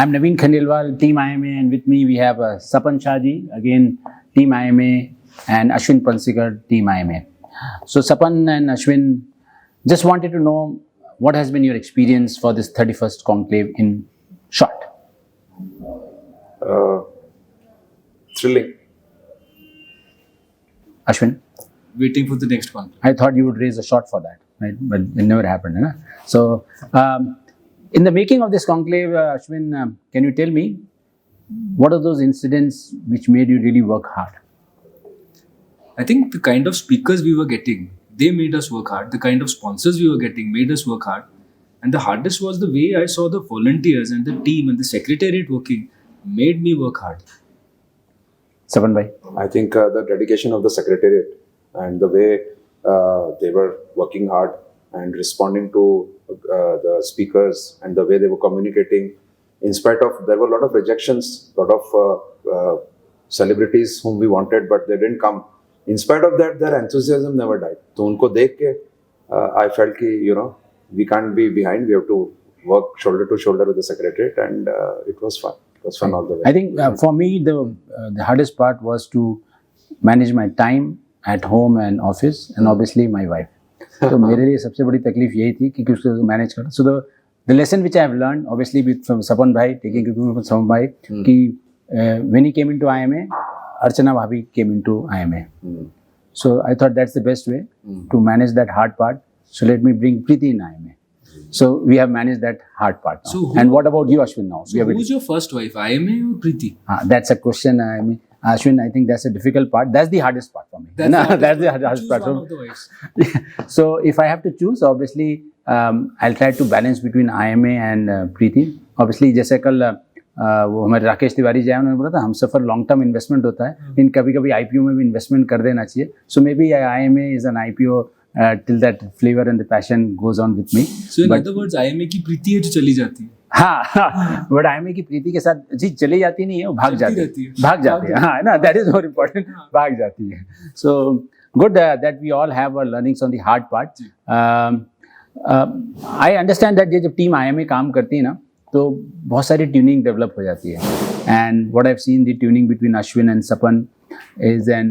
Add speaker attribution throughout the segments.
Speaker 1: I'm Naveen Khandelwal, Team IMA, and with me we have Sapan Shahji, again Team IMA, and Ashwin Pansikar, Team IMA. So Sapan and Ashwin, just wanted to know what has been your experience for this 31st conclave in short.
Speaker 2: Thrilling.
Speaker 1: Ashwin?
Speaker 3: Waiting for the next one.
Speaker 1: I thought you would raise a shot for that, right? But it never happened. Huh? So, in the making of this conclave, Ashwin, can you tell me what are those incidents which made you really work hard?
Speaker 3: I think the kind of speakers we were getting, they made us work hard. The kind of sponsors we were getting made us work hard. And the hardest was the way I saw the volunteers and the team and the secretariat working made me work hard.
Speaker 1: Sapan bhai?
Speaker 2: I think the dedication of the secretariat and the way they were working hard and responding to the speakers and the way they were communicating, in spite of, there were a lot of rejections, a lot of celebrities whom we wanted, but they didn't come. In spite of that, their enthusiasm never died. So unko dekh ke, I felt ki, we can't be behind. We have to work shoulder to shoulder with the secretariat, and it was fun. It was fun all the way.
Speaker 1: I think for me, the hardest part was to manage my time at home and office, and obviously my wife. तो मेरे लिए सबसे बड़ी तकलीफ यही थी कि उसको मैनेज करना. So the lesson which I have learned, obviously with from Sapan bhai, taking from Sapan bhai, कि when he came into IMA, Archana bhabhi came into IMA. So I thought that's the best way to manage that hard part. So let me bring Preeti in IMA. So we have managed that hard part now.
Speaker 3: So
Speaker 1: and what about you, Ashwin, now?
Speaker 3: So who's your first wife, IMA or Preeti?
Speaker 1: That's a question. I mean, Ashwin, I think that's a difficult part. That's the hardest part for me. That's the hardest part.
Speaker 3: One of the wives.
Speaker 1: So if I have to choose, obviously, I'll try to balance between IMA and Preeti. Obviously, जैसे कल वो हमारे राकेश तिवारी जी आए, उन्होंने बोला था हम सफर long term investment होता है, लेकिन कभी-कभी IPO में भी इन्वेस्टमेंट कर देना चाहिए. So maybe IMA is an IPO till that flavor and the passion goes on with me.
Speaker 3: So in other words, IMA की प्रीति है जो चली जाती है.
Speaker 1: हाँ, बट IMA की प्रीति के साथ जी चली जाती नहीं है, वो भाग जाती है. भाग जाती है. हाँ, ना, that is more important. भाग जाती है. So good that we all have our learnings on the hard part. I understand that जब टीम IMA काम करती है ना, तो बहुत सारी ट्यूनिंग डेवलप हो जाती है. And what I've seen the tuning between Ashwin and Sapan is a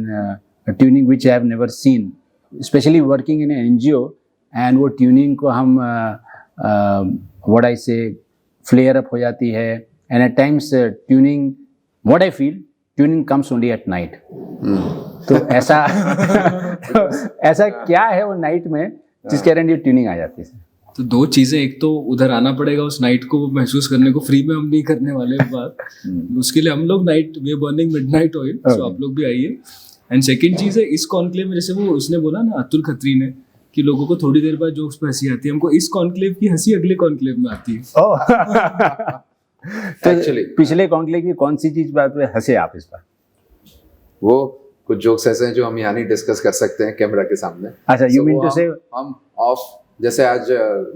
Speaker 1: tuning which I have never seen, especially working in an NGO. And वो ट्यूनिंग को हम what I say flare up हो जाती है, and at times tuning, what I feel, tuning comes only at night. तो ऐसा क्या है वो नाइट में जिसके कारण ये ट्यूनिंग आ जाती है?
Speaker 3: तो दो चीजें, एक तो उधर आना पड़ेगा उस नाइट को महसूस करने को, फ्री में हम नहीं करने वाले बात. उसके लिए हम लोग नाइट वे बर्निंग मिडनाइट ऑयल, सो आप लोग भी आइए. एंड सेकंड चीज है इस कॉन्क्लेव में, जैसे वो उसने बोला ना अतुल खत्री ने, कि लोगों को थोड़ी देर बाद जोक्स पे हंसी आती है, हमको इस कॉन्क्लेव की हंसी अगले कॉन्क्लेव में आती है.
Speaker 1: तो एक्चुअली पिछले कॉन्क्लेव की कौन सी चीज बात पे हंसे आप इस बार?
Speaker 2: वो कुछ जोक्स ऐसे हैं जो हम यहाँ नहीं डिस्कस कर सकते हैं कैमरा के सामने.
Speaker 1: अच्छा, यू मीन टू से
Speaker 2: हम ऑफ, जैसे आज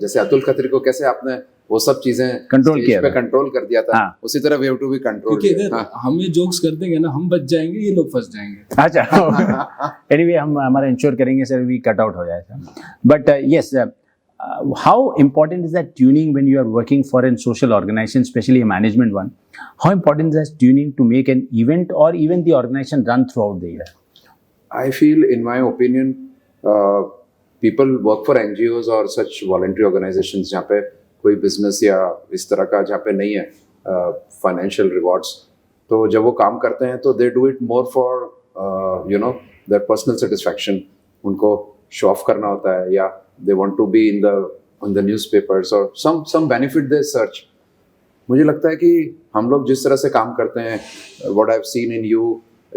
Speaker 2: जैसे अतुल खत्री को कैसे आपने वो सब चीजें
Speaker 1: कंट्रोल किया
Speaker 2: पे कंट्रोल कर दिया था, उसी तरह we have to be control.
Speaker 3: क्योंकि अगर हम ये जोक्स कर देंगे ना, हम बच जाएंगे, ये लोग फंस जाएंगे.
Speaker 1: अच्छा, एनीवे हम हमारा इंश्योर करेंगे सर वी कट आउट हो जाएगा. But yes, how important is that tuning when you are working for a social organization, especially a management one? How important is that tuning to make an event or even the organization run throughout the year?
Speaker 2: I feel, in my opinion, people work for NGOs or such voluntary organizations जहाँ पे कोई business या इस तरह का जहाँ पे नहीं है financial rewards, तो जब वो काम करते हैं तो they do it more for their personal satisfaction. उनको show off करना होता है, या they want to be in the newspapers or some benefit they search. मुझे लगता है कि हम लोग जिस तरह से काम करते हैं, what I've seen in you,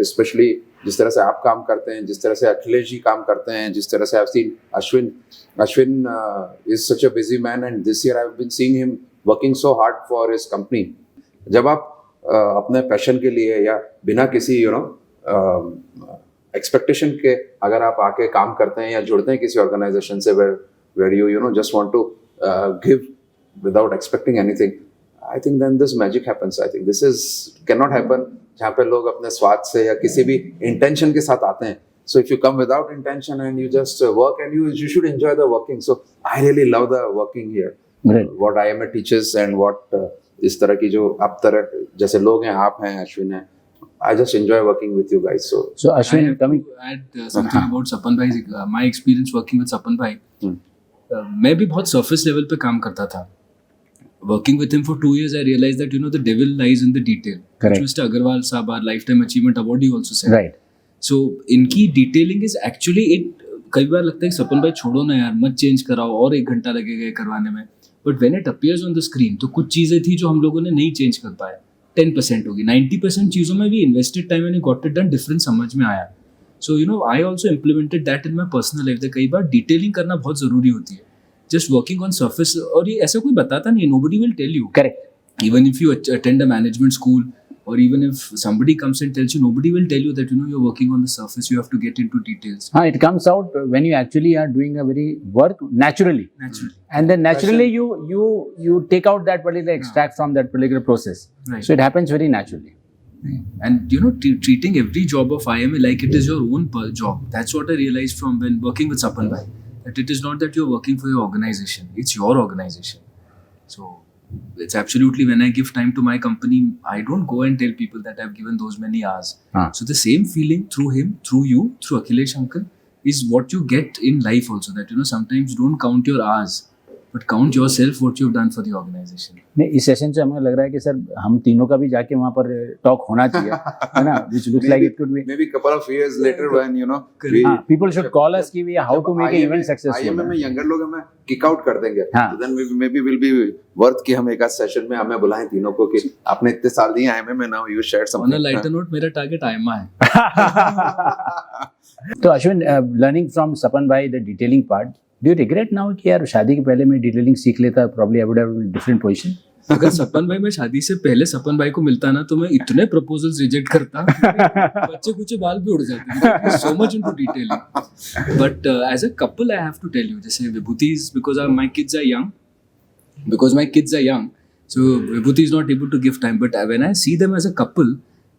Speaker 2: especially जिस तरह से आप काम करते हैं, जिस तरह से अखिलेश जी काम करते हैं, जिस तरह से I've seen Ashwin is such a busy man, and this year I've been seeing him working so hard for his company. जब आप अपने पैशन के लिए या बिना किसी एक्सपेक्टेशन के अगर आप आके काम करते हैं या जुड़ते हैं किसी ऑर्गेनाइजेशन से where you just want to give without expecting anything, I think then this magic happens. I think this cannot happen जहाँ पे लोग अपने स्वार्थ से या किसी भी इंटेंशन के साथ आते हैं. So if you come without intention and you just work, and you should enjoy the working. So I really love the working here.
Speaker 1: Right.
Speaker 2: What IMA teaches and what इस तरह की जो आप तरह जैसे लोग हैं, आप हैं, अश्विन है, I just enjoy working with you guys. So
Speaker 1: So
Speaker 3: I
Speaker 1: Ashwin,
Speaker 3: have
Speaker 1: coming.
Speaker 3: to add something about Sapan Bhai. My experience working with Sapan Bhai. मैं भी बहुत surface level पे काम करता था. Working with him for 2 years, I realized that the devil lies in the detail.
Speaker 1: Correct.
Speaker 3: Which Mr. Agarwal Saab, our lifetime achievement awardee, also said.
Speaker 1: Right.
Speaker 3: So इनकी detailing is actually it. कई बार लगता है कि सपन भाई छोड़ो ना यार, मत चेंज कराओ, और 1 घंटा लगेगा करवाने में. But when it appears on the screen तो कुछ चीज़ें थी जो हम लोगों ने नहीं चेंज कर पाए. 10% होगी, 90% चीज़ों में भी invested time and got it done, different समझ में आया. So I also implemented that in my personal life. कई बार डिटेलिंग करना बहुत ज़रूरी होती है. जस्ट वर्किंग ऑन सर्फेस, और ये ऐसा कोई बताता नहीं है, nobody will tell you.
Speaker 1: Correct.
Speaker 3: Even if you attend a management school, or even if somebody comes and tells you, nobody will tell you that you're working on the surface. You have to get into details.
Speaker 1: It comes out when you actually are doing a very work naturally.
Speaker 3: Naturally.
Speaker 1: And then naturally you take out that particular extract from that particular process.
Speaker 3: Right.
Speaker 1: So it happens very naturally.
Speaker 3: And treating every job of IMA like it is your own job. That's what I realized from when working with Sapan Bhai. That it is not that you're working for your organization. It's your organization. So it's absolutely, when I give time to my company, I don't go and tell people that I've given those many hours. So the same feeling through him, through you, through Akhilesh uncle, is what you get in life also. That sometimes don't count your hours, but count yourself, what you've done for the organization.
Speaker 1: नहीं, इस session से हमें लग रहा है कि sir हम तीनों का भी जाके वहाँ पर टॉक होना चाहिए, है ना? Which looks like it could be.
Speaker 2: maybe couple of years later when we,
Speaker 1: People should call us कि we how to make an event successful.
Speaker 2: IMA में यंगर लोग हमें किक आउट कर देंगे.
Speaker 1: हाँ.
Speaker 2: तो then maybe will be worth कि हम एक आध सेशन में हमें बुलाएं तीनों को कि आपने इतने साल दिए IMA में, now you shared
Speaker 3: On
Speaker 2: something.
Speaker 3: a lighter note, मेरा target IMA है.
Speaker 1: तो Ashwin, learning from Sapan Bhai the detailing part, do you regret now कि यार शादी के पहले मैं डिटेलिंग सीख लेता, probably I would have a different position?
Speaker 3: अगर सपन भाई, मैं शादी से पहले सपन भाई को मिलता ना, तो मैं इतने प्रपोजल्स रिजेक्ट करता, बच्चे कुछ बाल भी उड़ जाते. So much into detailing. But as a couple I have to tell you, जैसे Vibhuti is, because my kids are young, so Vibhuti is not able to give time. But when I see them as a couple,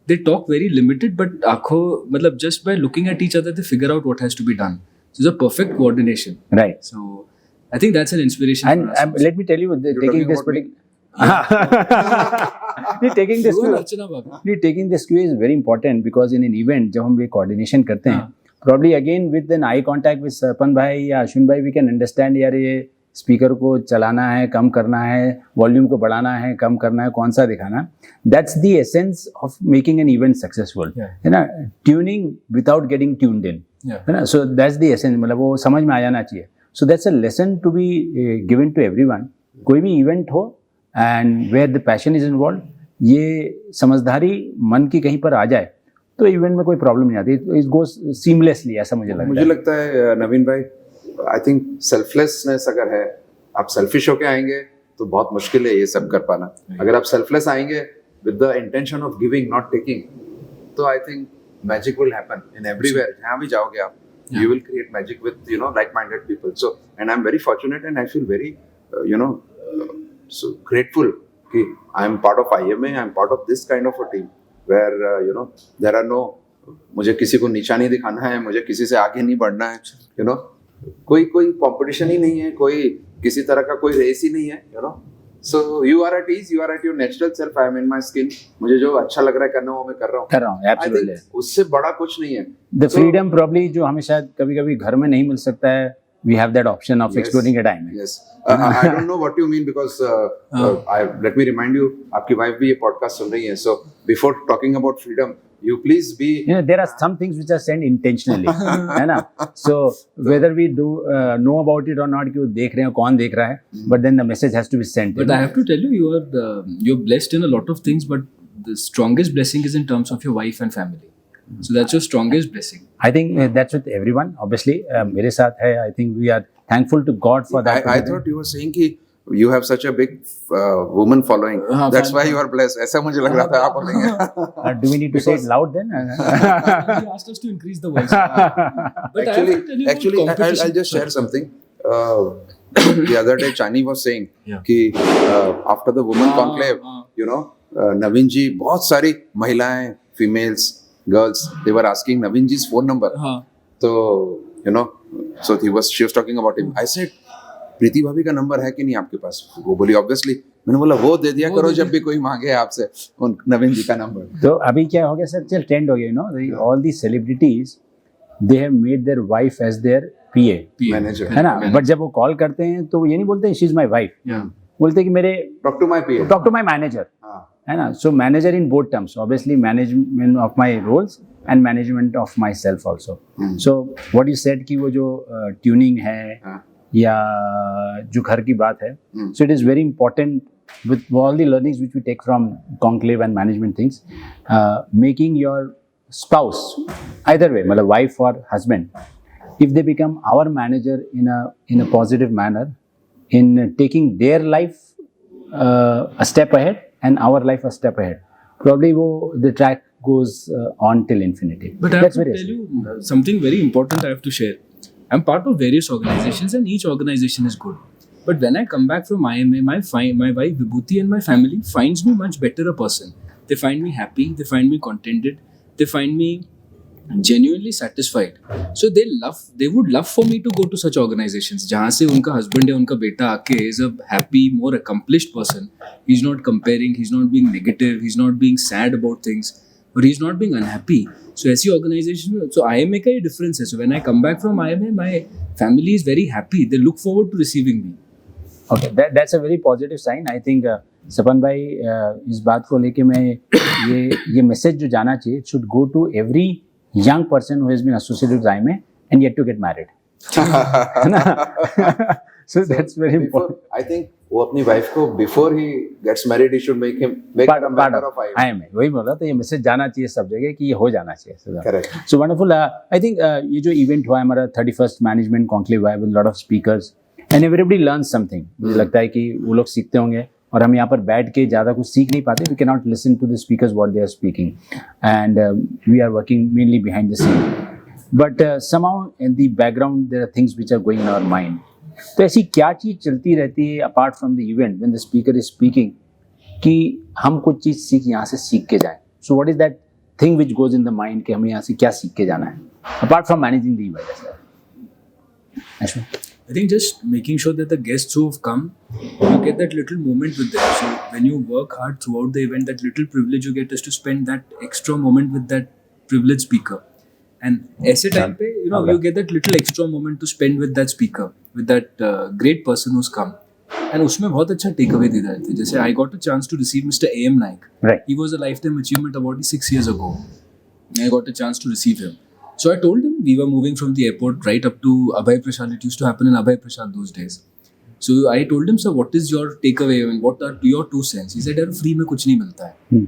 Speaker 3: they talk very limited, but आँखों, मतलब just by looking at each other, they figure out what has to be done. So it's a perfect coordination.
Speaker 1: Right.
Speaker 3: So I think that's an inspiration.
Speaker 1: And
Speaker 3: for us.
Speaker 1: let me tell you, taking this taking this
Speaker 3: You
Speaker 1: cue,
Speaker 3: are Archana Bhabi.
Speaker 1: taking this cue is very important, because in an event जब हम ये coordination करते हैं, probably again with an eye contact with Sapan भाई या अश्विन भाई, we can understand यार ये स्पीकर को चलाना है, कम करना है, वॉल्यूम को बढ़ाना है, कम करना है, कौन सा दिखाना. That's the essence of making an event successful, है ना? Tuning without getting tuned in, है ना? सो दैट्स द एसेंस, मतलब वो समझ में आ जाना चाहिए. So that's a lesson to be given to everyone. कोई भी इवेंट हो and where the passion is involve, ये समझदारी मन की कहीं पर आ जाए तो इवेंट में कोई प्रॉब्लम नहीं आती. इट गोज सीमलेसली, ऐसा मुझे लगता है.
Speaker 2: नवीन भाई, आई थिंक सेल्फलेसनेस अगर है, आप सेल्फिश होके आएंगे तो बहुत मुश्किल है ये सब कर पाना. अगर आप सेल्फलेस आएंगे with the intention of giving not taking, तो I think magic will happen in everywhere. जहाँ भी जाओगे आप, you will create magic with like-minded people. So, and I'm very fortunate and I feel very so grateful कि I'm part of IMA, I'm part of this kind of a team where there are no, मुझे किसी को नीचा नहीं दिखाना है, मुझे किसी से आगे नहीं बढ़ना है, कोई कंपटीशन ही नहीं है, कोई किसी तरह का कोई रेस ही नहीं है, So you are at ease, you are at your natural self. I am in my skin. मुझे जो अच्छा लग रहा है करना, वो मैं कर रहा हूँ.
Speaker 1: Absolutely.
Speaker 2: I think उससे बड़ा कुछ नहीं है.
Speaker 1: The freedom probably जो हमें शायद कभी-कभी घर में नहीं मिल सकता है, we have that option of exploring at IMA.
Speaker 2: Yes. I don't know what you mean because let me remind you, आपकी wife भी ये podcast सुन रही है. So before talking about freedom, you please be.
Speaker 1: There are some things which are sent intentionally, है ना? So whether we do know about it or not, कि वो देख रहे हैं, कौन देख रहा है, but then the message has to be sent.
Speaker 3: But I have to tell you, you're blessed in a lot of things, but the strongest blessing is in terms of your wife and family. So that's your strongest blessing.
Speaker 1: I think that's with everyone. Obviously, मेरे साथ है. I think we are thankful to God for that.
Speaker 2: I thought you were saying कि you have such a big woman following. That's why you are blessed. ऐसा मुझे लग रहा था आप बोलेंगे.
Speaker 1: Do we need to say it loud then?
Speaker 3: He asked us to increase the voice. But
Speaker 2: actually, I'll just share something. The other day, Chani was saying कि after the woman conclave, नवीन जी, बहुत सारी महिलाएं, females, girls, they were asking Naveen ji's phone number. तो so she was talking about him. I said, प्रीति भाभी का number है कि नहीं आपके पास? वो बोली ऑब्वियसली. मैंने बोला वो दे दिया
Speaker 3: वो
Speaker 2: करो
Speaker 3: दे
Speaker 2: जब भी कोई मांगे आपसे उन नवीन जी का नंबर।
Speaker 1: तो अभी क्या हो गया सर, चल ट्रेंड हो गया, you know all the celebrities they have made their wife as their PA,
Speaker 2: manager
Speaker 1: है ना। बट जब वो कॉल करते हैं तो ये नहीं बोलते she is my wife,
Speaker 3: Yeah.
Speaker 1: बोलते कि मेरे
Speaker 2: talk to my PA.
Speaker 1: Talk to my manager, है ना। So manager in both terms, obviously management of my roles and management of my self also. So what you said कि वो जो tuning है या जो घर की बात है, so it is very important with all the learnings which we take from conclave and management things, making your spouse, either way, मतलब wife or husband, if they become our manager in a positive manner, in taking their life a step ahead and our life a step ahead, probably the track goes on till infinity.
Speaker 3: But I have
Speaker 1: That's
Speaker 3: to
Speaker 1: very
Speaker 3: tell you something very important I have to share. I'm part of various organizations and each organization is good. But when I come back from IMA, my wife Vibhuti and my family finds me much better a person. They find me happy, they find me contented, they find me genuinely satisfied. So they would love for me to go to such organizations जहाँ से उनका husband या उनका बेटा आके is a happy, more accomplished person. He's not comparing, he's not being negative, he's not being sad about things, or he's not being unhappy. So ऐसी organization, so IMA का ये difference है. So when I come back from IMA, my family is very happy. They look forward to receiving me.
Speaker 1: Okay, that's a very positive sign. I think सपन भाई इस बात को लेके मैं ये मैसेज जो जाना चाहिए, it should go to every young person who has been associated with IMA and yet to get married. है ना? So that's very important.
Speaker 2: I think वो अपनी वाइफ को before he gets married he should make him
Speaker 1: Part
Speaker 2: a member of IMA.
Speaker 1: IMA, वही बोला, तो ये message जाना चाहिए सब जगह कि ये हो जाना चाहिए। So
Speaker 2: Correct.
Speaker 1: So wonderful. I think ये जो इवेंट हुआ है हमारा 31st मैनेजमेंट कॉन्क्लेव हुआ है with lot of speakers and everybody learns something. मुझे लगता है कि वो लोग सीखते होंगे और हम यहाँ पर बैठ के ज़्यादा कुछ सीख नहीं पाते. We cannot listen to the speakers what they are speaking, and we are working mainly behind the scene. But somehow in the background there are things which are going in our mind. तो ऐसी क्या चीज़ चलती रहती है apart from the event when the speaker is speaking कि हम कुछ चीज़ यहाँ से सीख के जाएं. So what is that thing which goes in the mind कि हमें यहाँ से क्या सीख के जाना है apart from managing the event?
Speaker 3: I think just making sure that the guests who have come, you get that little moment with them. So when you work hard throughout the event, that little privilege you get is to spend that extra moment with that privileged speaker. And ऐसे time पे, you know, you get that little extra moment to spend with that speaker, with that great person who's come. And उसमें बहुत अच्छा takeaway दे रहे थे. जैसे I got a chance to receive Mr. A.M. Naik.
Speaker 1: Right.
Speaker 3: He was a lifetime achievement awardee 6 years ago. I got a chance to receive him. So I told him we were moving from the airport right up to Abhay Prashad. It used to happen in Abhay Prashad those days. So I told him, sir, what is your takeaway? I mean, what are your 2 cents? He said, free में कुछ नहीं मिलता है.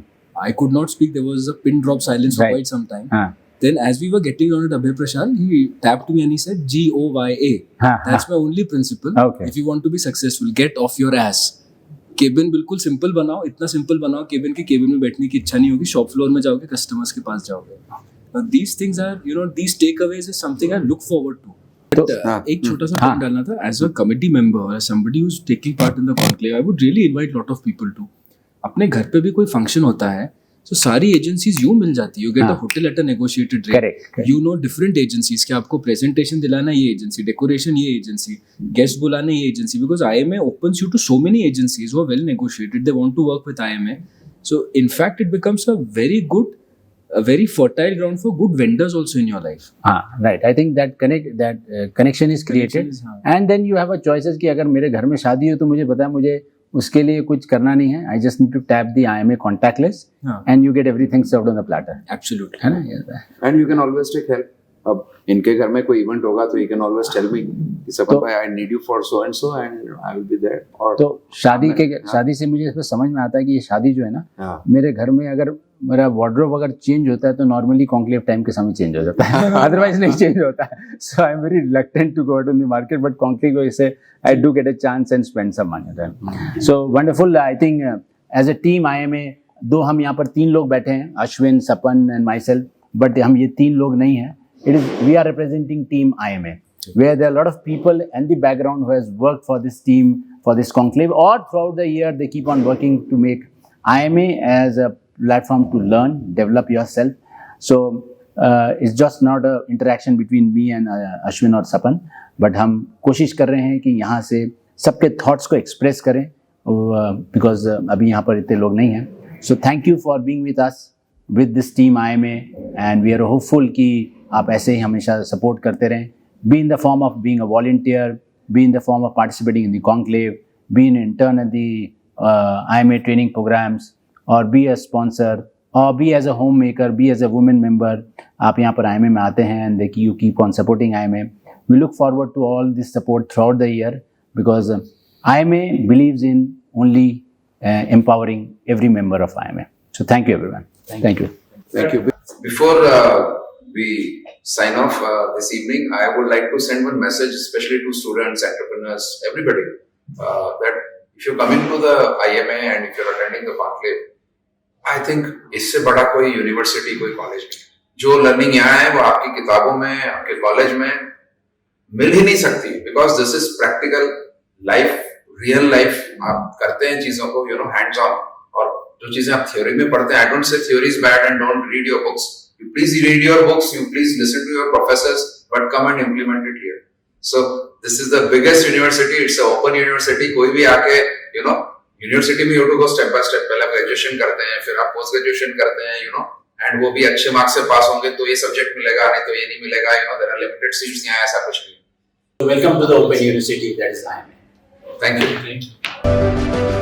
Speaker 3: I could not speak. There was a pin drop silence for quite some time. Then as we were getting on at Abhay Prashad, he tapped me and he said, GOYA. That's my only principle.
Speaker 1: Okay.
Speaker 3: If you want to be successful, get off your ass. Cabin बिल्कुल simple बनाओ, इतना simple बनाओ cabin में बैठने की इच्छा नहीं होगी, शॉप फ्लोर में जाओगे, कस्टमर्स के पास जाओगे. These things are, you know, these takeaways is something I look forward to. But, एक छोटा सा point डालना था, as a committee member or as somebody who's taking part in the conclave, I would really invite lot of people to. अपने घर पे भी कोई function होता है, so सारी agencies यूँ मिल जाती है. You get a hotel at a negotiated rate.
Speaker 1: Correct.
Speaker 3: You know different agencies कि आपको presentation दिलाना ये agency, decoration ये agency, guest बुलाने ये agency, because IMA opens you to so many agencies who are well negotiated. They want to work with IMA. So in fact, it becomes a very fertile ground for good vendors also in your life.
Speaker 1: Right. I think that connection is created, and then you have a choices कि अगर मेरे घर में शादी हो तो मुझे पता है मुझे उसके लिए कुछ करना नहीं है. I just need to tap the IMA contact list and you get everything served on the platter.
Speaker 3: Absolutely.
Speaker 1: है ना?
Speaker 2: And you can always take help. अब इनके घर में कोई इवेंट होगा तो you can always tell me कि सपन भाई I need you for so and so and I will be there. और
Speaker 1: तो शादी से मुझे इसमें समझ में आता है कि ये शादी जो है ना, मेरे घर में अगर मेरा वार्डरोब अगर चेंज होता है तो नॉर्मली कॉन्क्लेव टाइम के समय चेंज हो जाता है, अदरवाइज नहीं चेंज होता है. So I am very reluctant to go out in the market, but conclave की वजह से I do get a chance and spend some money. So wonderful. I think as a team IMA, though हम यहाँ पर 3 लोग बैठे हैं, Ashwin, Sapan and myself, but हम ये 3 लोग नहीं हैं. We are representing team IMA, where there are a lot of people in the background who has worked for this team, for this conclave, or throughout the year they keep on working to make IMA as a platform to learn, develop yourself. So it's just not a interaction between me and Ashwin or Sapan, but हम कोशिश कर रहे हैं कि यहाँ से सबके thoughts को express करें बिकॉज अभी यहाँ पर इतने लोग नहीं हैं. So thank you for being with us with this team IMA, and we are hopeful कि आप ऐसे ही हमेशा सपोर्ट करते रहें. Be in the form of being a volunteer, be in the form of participating in the conclave, be an intern at the IMA training programs, or be a sponsor, or be as a homemaker, be as a women member. आप यहाँ पर IMA में आते हैं and you keep on supporting IMA. We look forward to all this support throughout the year because IMA believes in only empowering every member of IMA. So thank you everyone. Thank you.
Speaker 2: Thank you. Before we sign off this evening, I would like to send one message, especially to students, entrepreneurs, everybody, that if you come into the IMA and if you're attending the conclave, I think इससे बड़ा कोई university, कोई college नहीं. जो learning यहाँ है वो आपकी किताबों में, आपके कॉलेज में मिल ही नहीं सकती, because this is practical life, real life. आप करते हैं चीजों को, यू नो, हैंड्स ऑन. और जो चीजें आप थ्योरी में पढ़ते हैं, I don't say theory is bad and don't read your books. You please read your books, you please listen to your professors, but come and implement it here. So this is the biggest university. It's an open university. कोई भी आके, you know, university में you have to go step by step. पहले graduation करते हैं, फिर आप post graduation करते हैं, you know, and वो भी अच्छे मार्क्स से पास होंगे तो ये सब्जेक्ट मिलेगा, नहीं तो ये नहीं मिलेगा. You know, there are limited seats. यहाँ ऐसा कुछ नहीं.
Speaker 1: Welcome to the Open University, that is IMA.
Speaker 2: Thank you.